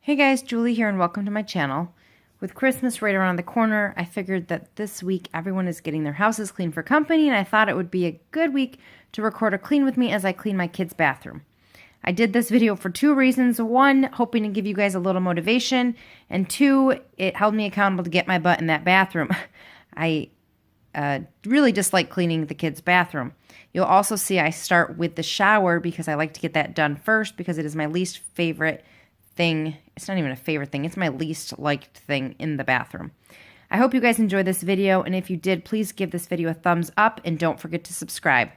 Hey guys, Julie here and welcome to my channel. With Christmas right around the corner, I figured that this week everyone is getting their houses clean for company, and I thought it would be a good week to record a clean with me as I clean my kid's bathroom. I did this video for two reasons. One, hoping to give you guys a little motivation, and two, it held me accountable to get my butt in that bathroom. I really dislike cleaning the kids' bathroom. You'll also see I start with the shower because I like to get that done first because it is my least favorite thing. It's not even a favorite thing. It's my least liked thing in the bathroom. I hope you guys enjoyed this video, and if you did, please give this video a thumbs up and don't forget to subscribe.